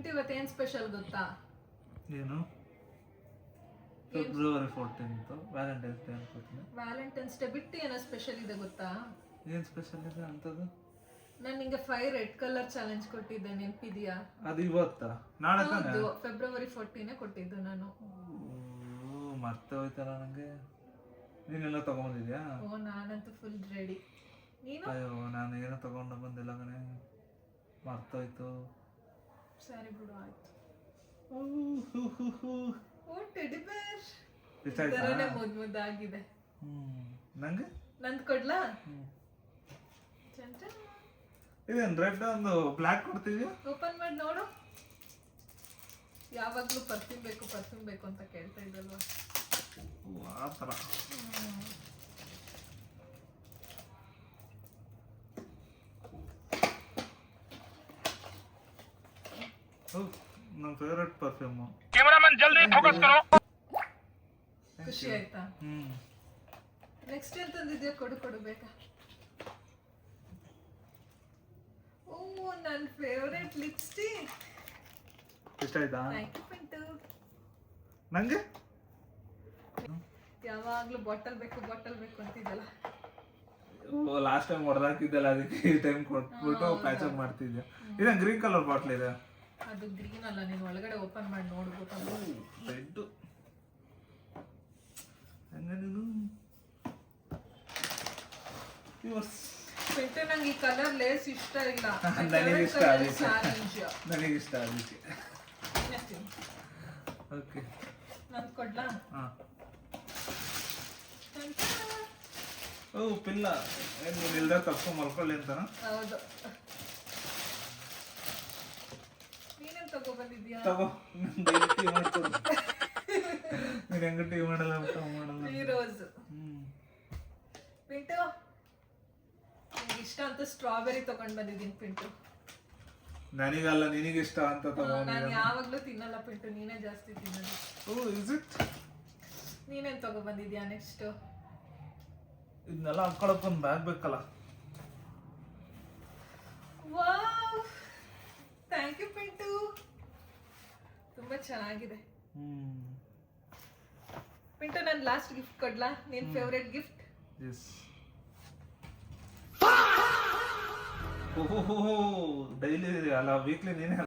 Pintu ಇವತ್ತೇನ್ special ಗೊತ್ತಾ? ಏನು? February 14th Valentine's day ಅನ್ಕೋತೀನಿ. ವ್ಯಾಲೆಂಟೈನ್ಸ್ ಡೇ ಬಿಟ್ಟು ಏನೋ ಸ್ಪೆಷಲ್ ಇದೆ ಗೊತ್ತಾ? ಏನ್ ಸ್ಪೆಷಲ್ ಇದೆ ಅಂತದ್ದು? ನಾನು ನಿಂಗೆ 5 ರೆಡ್ ಕಲರ್ ಚಾಲೆಂಜ್ ಕೊಟ್ಟಿದ್ದೆ, ನೆನಪಿದ್ಯಾ? ಅದು ಇವತ್ತಾ? ನಾಳೆ ತಾನೆ? ಹೌದು, ಫೆಬ್ರವರಿ 14 ಕೊಟ್ಟಿದ್ದು ನಾನು. ಮತ್ತೆ ಹೋಯ್ತಲ್ಲ ನಂಗೆ. ನೀನೆಲ್ಲ ತಗೊಂಡಿದ್ಯಾ? ಓ, ನಾನಂತೂ ಫುಲ್ ರೆಡಿ. ನೀನು? ಅಯ್ಯೋ, ನಾನು ಏನೋ ತಗೊಂಡು ಬಂದಿಲ್ಲ ಕಣೆ, ಮರ್ತೋಯ್ತು. ಸರಿ ಬಿಡು, ಆಯ್ತು. ಓ ಟೆಡಿ ಬೇರ್ ಇದರನೇ ಮುದ್ದಾಗಿದೆ. ನಂಗೆ ನಂದು ಕೊಡ್ಲಾ? ಇದೇನು ರೆಡ್ ಒಂದು ಬ್ಲ್ಯಾಕ್ ಕೊಡ್ತೀವಿ. ಓಪನ್ ಮಾಡಿ ನೋಡು. ಯಾವಾಗ್ಲೂ ಪರ್ಫ್ಯೂಮ್ ಬೇಕು ಅಂತ ಕೇಳ್ತಾ ಇದ್ದಲ್ವಾ? ಆ ಥರ. ನನ್ನ ಫೇವರೆಟ್ ಪರ್ಫ್ಯೂಮು. ಕ್ಯಾಮರಾಮನ್ ಜಲ್ದಿ ಫೋಕಸ್ ಕರೋ. ಖುಷಿ ಆಯ್ತಾ? ನೆಕ್ಸ್ಟ್ ಏನ್ ತಂದಿದ್ಯಾ? ಕೊಡು ಬೇಕಾ? ಓ, ನನ್ನ ಫೇವರೆಟ್ ಲಿಪ್ಸ್ಟಿಕ್. ಇಷ್ಟ ಆಯ್ತಾ? Thank you Pintu. ನಂಗೆ ಯಾವಾಗ್ಲೂ ಬಾಟಲ್ ಬೇಕು ಅಂತಿದ್ದಲ್ಲ. ಲಾಸ್ಟ್ ಟೈಮ್ ಹೊಡೆದಾಕಿದ್ದಲ್ಲ, ಅದಕ್ಕೆ ಈ ಟೈಮ್ ಕೊಟ್ಬಿಟ್ಟು ಪ್ಯಾಚಪ್ ಮಾಡ್ತಿದ್ದೆ. ಇದೇನು ಗ್ರೀನ್ ಕಲರ್ ಬಾಟ್ಲ್ ಇದೆ? ಅದು ಗ್ರೀನ್ ಅಲ್ಲ, ನೀನು ಒಳಗಡೆ ಓಪನ್ ಮಾಡಿ ನೋಡ್ಬೇಕು. ರೆಡ್ ಹಂಗ ನೀನು ಪಿಂಟು, ನಂಗೆ ಈ ಕಲರ್ ಲೇಸ್ ಇಷ್ಟ ಇಲ್ಲ. ನನಗಿಷ್ಟ ಅದಕ್ಕೆ. ಓಕೆ, ನಾನು ಕೊಡ್ಲಾ? ಹಾಂ. ಓ ಪಿಲ್ಲ, ಏನು ನೀನು ಇಲ್ದ ತಪ್ಕೊಂಡು ಮಲ್ಕೊಳ್ಳಿ ಅಂತನ? ಹೌದು. ನೀನೇನು ತಗೊಬಂದಿದ್ಯಾ? ತಗೋ, ನೀನು ಹೆಂಗ ಟೀ ಮಾಡಲ್ಲ ಮಾಡಲ್ಲ. ಈ ರೋಸ್. ಪಿಂಟು, ನಿಂಗೆ ಇಷ್ಟ ಅಂತ ಸ್ಟ್ರಾಬೆರಿ ತಗೊಂಡ್ ಬಂದಿದ್ದೀನಿ ಪಿಂಟು. ನನಗಲ್ಲ, ನಿನಗಿಷ್ಟ ಅಂತ ತಗೊಂಡು. ನಾನು ಯಾವಾಗ್ಲೂ ತಿನ್ನಲ್ಲ ಪಿಂಟು, ನೀನೇ ಜಾಸ್ತಿ ತಿನ್ನೋದು. ಓ, ಇಸ್ ಇಟ್? ನೀನೇನ್ ತಗೊಬಂದಿದ್ಯಾ ನೆಕ್ಸ್ಟ್? ಇದನ್ನೆಲ್ಲ ಹಾಕೊಳಕ್ ಒಂದು ಬ್ಯಾಗ್ ಬೇಕಲ್ಲ. ವಾವ್, ಥ್ಯಾಂಕ್ ಯು ಪಿಂಟು, ತುಂಬಾ ಚೆನ್ನಾಗಿದೆ. ಪಿಂಟು, ನಾನು ಲಾಸ್ಟ್ ಗಿಫ್ಟ್ ಕೊಡ್ಲಾ? ನಿನ್ ಫೇವರೇಟ್ ಗಿಫ್ಟ್? ಎಸ್. ಓಹೋ, ಡೈಲಿ ಅಲ್ಲ, ವೀಕ್ಲಿ ನೀನೇ